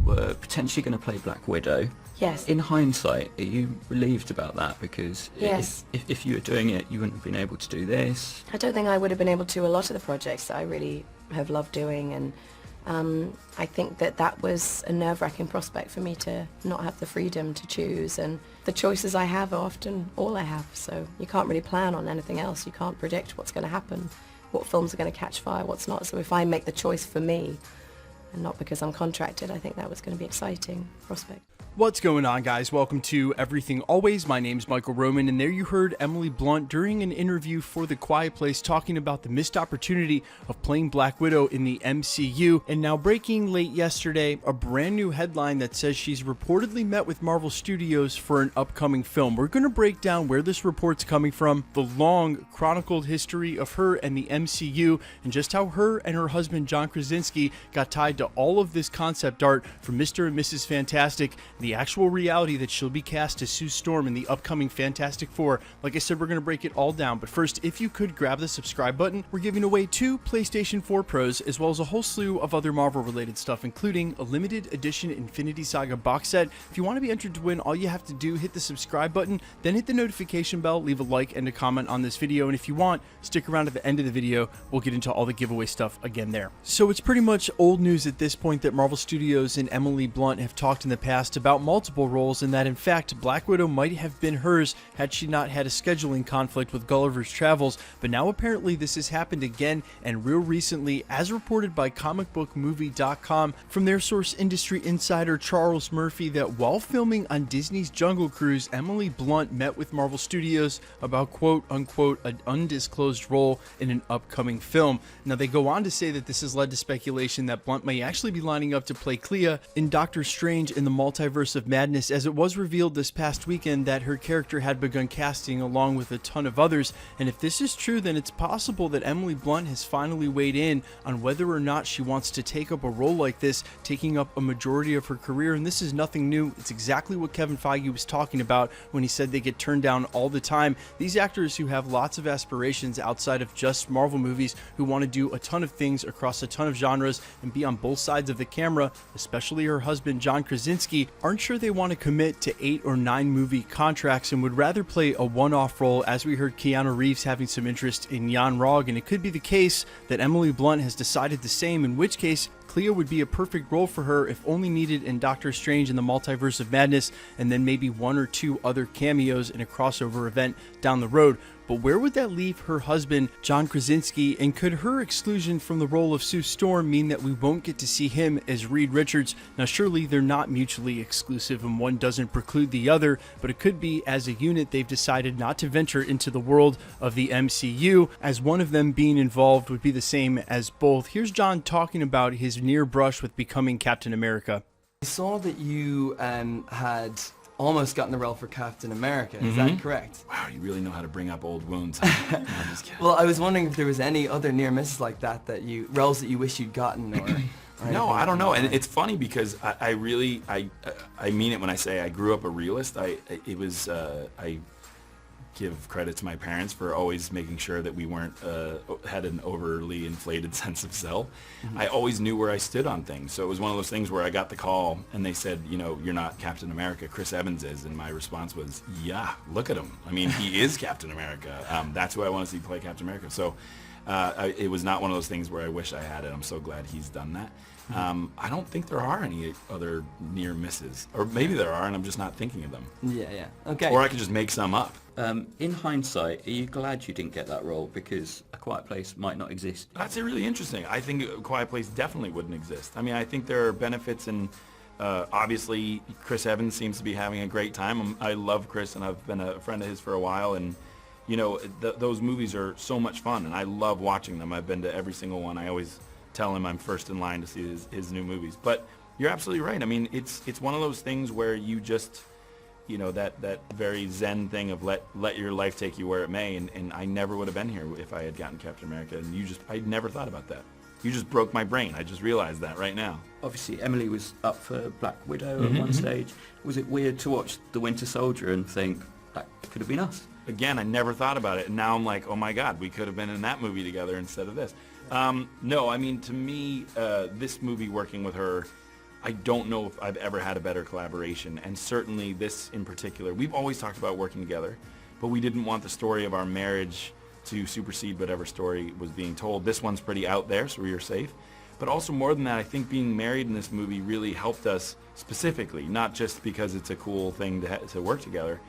were potentially going to play Black Widow. Yes. In hindsight, are you relieved about that? Because Yes. if you were doing it, you wouldn't have been able to do this. I don't think I would have been able to do a lot of the projects that I really have loved doing, and I think that was a nerve-wracking prospect for me to not have the freedom to choose, and the choices I have are often all I have, so you can't really plan on anything else. You can't predict what's going to happen, what films are going to catch fire, what's not. So if I make the choice for me, and not because I'm contracted, I think that was going to be an exciting prospect. What's going on, guys? Welcome to Everything Always. My name's Michael Roman, and there you heard Emily Blunt during an interview for The Quiet Place talking about the missed opportunity of playing Black Widow in the MCU. And now, breaking late yesterday, a brand new headline that says she's reportedly met with Marvel Studios for an upcoming film. We're going to break down where this report's coming from, the long chronicled history of her and the MCU, and just how her and her husband John Krasinkski got tied to all of this concept art for Mr. and Mrs. Fantastic, the actual reality that she'll be cast as Sue Storm in the upcoming Fantastic Four. Like I said, we're going to break it all down, but first, if you could grab the subscribe button, we're giving away 2 PlayStation 4 Pros, as well as a whole slew of other Marvel-related stuff, including a limited edition Infinity Saga box set. If you want to be entered to win, all you have to do, hit the subscribe button, then hit the notification bell, leave a like and a comment on this video, and if you want, stick around at the end of the video. We'll get into all the giveaway stuff again there. So it's pretty much old news at this point that Marvel Studios and Emily Blunt have talked in the past about multiple roles, and that in fact Black Widow might have been hers had she not had a scheduling conflict with Gulliver's Travels. But now apparently this has happened again, and real recently, as reported by Comicbookmovie.com from their source industry insider Charles Murphy, that while filming on Disney's Jungle Cruise, Emily Blunt met with Marvel Studios about quote unquote an undisclosed role in an upcoming film. Now they go on to say that this has led to speculation that Blunt may actually be lining up to play Clea in Doctor Strange in the Multiverse of Madness, as it was revealed this past weekend that her character had begun casting along with a ton of others. And if this is true, then it's possible that Emily Blunt has finally weighed in on whether or not she wants to take up a role like this, taking up a majority of her career. And this is nothing new. It's exactly what Kevin Feige was talking about when he said they get turned down all the time. These actors who have lots of aspirations outside of just Marvel movies, who want to do a ton of things across a ton of genres and be on both sides of the camera, especially her husband John Krasinkski, aren't sure they want to commit to 8 or 9 movie contracts and would rather play a one-off role, as we heard Keanu Reeves having some interest in Jan Rog. And it could be the case that Emily Blunt has decided the same, in which case Clea would be a perfect role for her if only needed in Doctor Strange in the Multiverse of Madness, and then maybe 1 or 2 other cameos in a crossover event down the road. But where would that leave her husband, John Krasinkski, and could her exclusion from the role of Sue Storm mean that we won't get to see him as Reed Richards? Now surely they're not mutually exclusive and one doesn't preclude the other, but it could be as a unit they've decided not to venture into the world of the MCU, as one of them being involved would be the same as both. Here's John talking about his near brush with becoming Captain America. I saw that you had almost gotten the role for Captain America. Is that correct? Wow, you really know how to bring up old wounds. Huh? No, I'm just kidding. Well, I was wondering if there was any other near misses like that roles that you wish you'd gotten, or No, I don't know. And it's funny because I really mean it when I say I grew up a realist. I give credit to my parents for always making sure that we weren't had an overly inflated sense of self. I always knew where I stood on things. So it was one of those things where I got the call and they said, you know, you're not Captain America, Chris Evans is. And my response was, yeah, look at him. I mean, he is Captain America. That's who I want to see play Captain America. So it was not one of those things where I wish I had it. I'm so glad he's done that. I don't think there are any other near misses, or maybe there are and I'm just not thinking of them. Yeah. Okay. Or I could just make some up. In hindsight, are you glad you didn't get that role? Because A Quiet Place might not exist. That's really interesting. I think A Quiet Place definitely wouldn't exist. I mean, I think there are benefits, and obviously Chris Evans seems to be having a great time. I love Chris, and I've been a friend of his for a while, and you know, those movies are so much fun, and I love watching them. I've been to every single one. I always tell him I'm first in line to see his new movies. But you're absolutely right. I mean, it's one of those things where you just, you know, that very Zen thing of let your life take you where it may, and I never would have been here if I had gotten Captain America, and I never thought about that. You just broke my brain. I just realized that right now. Obviously, Emily was up for Black Widow at one stage. Was it weird to watch The Winter Soldier and think, that could have been us? Again, I never thought about it, and now I'm like, oh my God, we could have been in that movie together instead of this. No, I mean, to me, this movie, working with her, I don't know if I've ever had a better collaboration, and certainly this in particular. We've always talked about working together, but we didn't want the story of our marriage to supersede whatever story was being told. This one's pretty out there, so we were safe. But also more than that, I think being married in this movie really helped us specifically, not just because it's a cool thing to work together.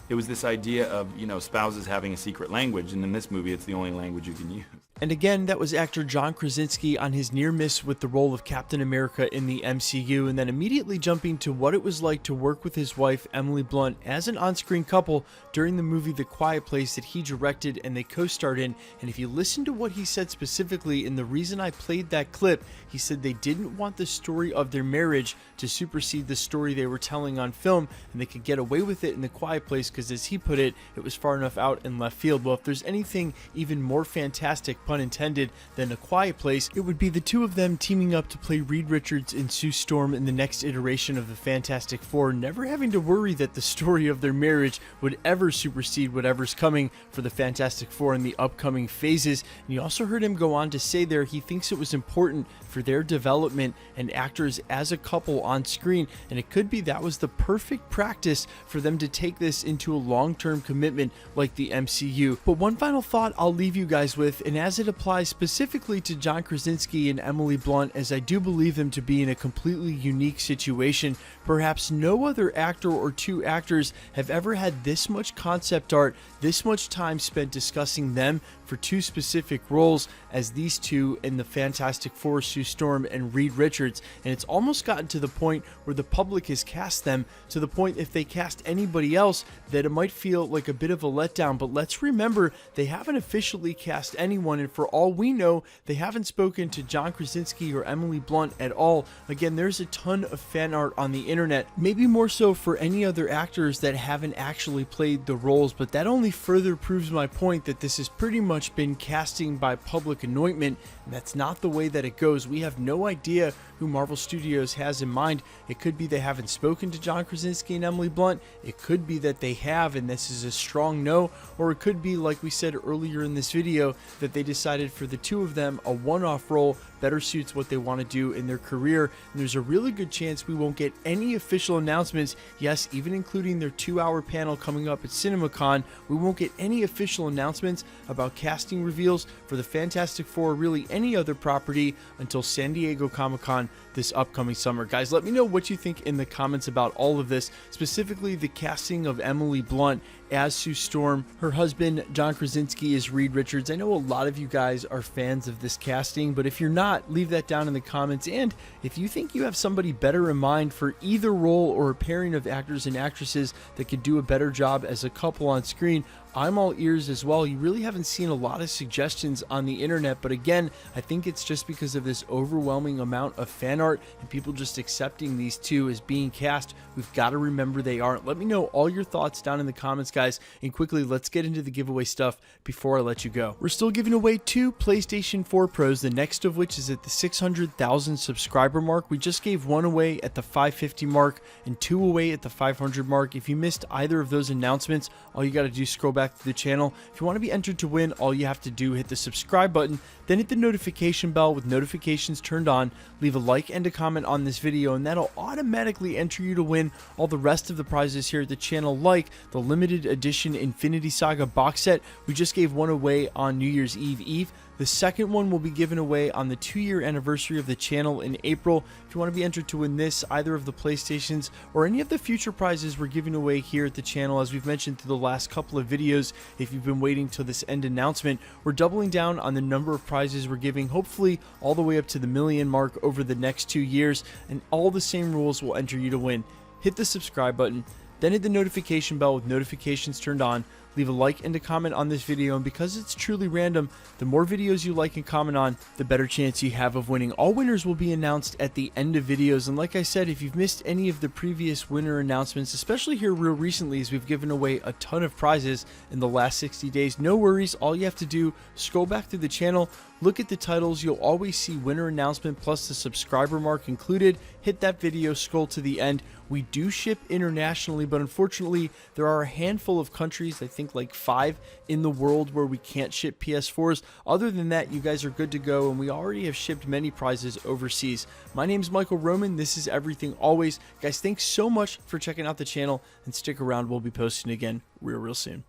It was this idea of, spouses having a secret language, and in this movie it's the only language you can use. And again, that was actor John Krasinkski on his near miss with the role of Captain America in the MCU, and then immediately jumping to what it was like to work with his wife, Emily Blunt, as an on-screen couple during the movie The Quiet Place that he directed and they co-starred in. And if you listen to what he said specifically, and the reason I played that clip, he said they didn't want the story of their marriage to supersede the story they were telling on film, and they could get away with it in The Quiet Place because, as he put it, it was far enough out in left field. Well, if there's anything even more fantastic, pun intended, than A Quiet Place, it would be the two of them teaming up to play Reed Richards and Sue Storm in the next iteration of the Fantastic Four, never having to worry that the story of their marriage would ever supersede whatever's coming for the Fantastic Four in the upcoming phases. And you also heard him go on to say there he thinks it was important for their development and actors as a couple on screen, and it could be that was the perfect practice for them to take this into a long-term commitment like the MCU. But one final thought I'll leave you guys with, and as it applies specifically to John Krasinkski and Emily Blunt, as I do believe them to be in a completely unique situation. Perhaps no other actor or two actors have ever had this much concept art, this much time spent discussing them for two specific roles as these two in the Fantastic Four, Sue Storm and Reed Richards. And it's almost gotten to the point where the public has cast them, to the point if they cast anybody else that it might feel like a bit of a letdown. But let's remember, they haven't officially cast anyone, and for all we know, they haven't spoken to John Krasinkski or Emily Blunt at all. Again, there's a ton of fan art on the internet, maybe more so for any other actors that haven't actually played the roles, but that only further proves my point that this has pretty much been casting by public anointment, and that's not the way that it goes. We have no idea who Marvel Studios has in mind. It could be they haven't spoken to John Krasinkski and Emily Blunt. It could be that they have, and this is a strong no, or it could be, like we said earlier in this video, that they decided for the two of them a one-off role better suits what they want to do in their career. And there's a really good chance we won't get any official announcements. Yes, even including their 2-hour panel coming up at CinemaCon, we won't get any official announcements about casting reveals for the Fantastic Four or really any other property until San Diego Comic-Con this upcoming summer. Guys, let me know what you think in the comments about all of this, specifically the casting of Emily Blunt as Sue Storm, her husband John Krasinkski as Reed Richards. I know a lot of you guys are fans of this casting, but if you're not, leave that down in the comments. And if you think you have somebody better in mind for either role or a pairing of actors and actresses that could do a better job as a couple on screen, I'm all ears as well. You really haven't seen a lot of suggestions on the internet, but again, I think it's just because of this overwhelming amount of fan art and people just accepting these two as being cast. We've got to remember they aren't. Let me know all your thoughts down in the comments, guys, and quickly let's get into the giveaway stuff before I let you go. We're still giving away 2 PlayStation 4 Pros, the next of which is at the 600,000 subscriber mark. We just gave 1 away at the 550 mark and 2 away at the 500 mark. If you missed either of those announcements, all you got to do is scroll back to the channel. If you want to be entered to win, all you have to do, hit the subscribe button, then hit the notification bell with notifications turned on, leave a like and a comment on this video, and that'll automatically enter you to win all the rest of the prizes here at the channel, like the limited edition Infinity Saga box set. We just gave 1 away on New Year's Eve. The second one will be given away on the 2-year anniversary of the channel in April. If you want to be entered to win this, either of the PlayStations or any of the future prizes we're giving away here at the channel, as we've mentioned through the last couple of videos, if you've been waiting till this end announcement, we're doubling down on the number of prizes we're giving, hopefully all the way up to the 1 million mark over the next 2 years, and all the same rules will enter you to win. Hit the subscribe button, then hit the notification bell with notifications turned on, leave a like and a comment on this video, and because it's truly random, the more videos you like and comment on, the better chance you have of winning. All winners will be announced at the end of videos, and like I said, if you've missed any of the previous winner announcements, especially here real recently as we've given away a ton of prizes in the last 60 days, no worries. All you have to do, scroll back through the channel, Look at the titles. You'll always see winner announcement plus the subscriber mark included. Hit that video, scroll to the end. We do ship internationally, but unfortunately there are a handful of countries, I think like 5 in the world, where we can't ship PS4s. Other than that, you guys are good to go, and we already have shipped many prizes overseas. My name's Michael Roman. This is Everything Always. Guys, thanks so much for checking out the channel, and stick around. We'll be posting again real soon.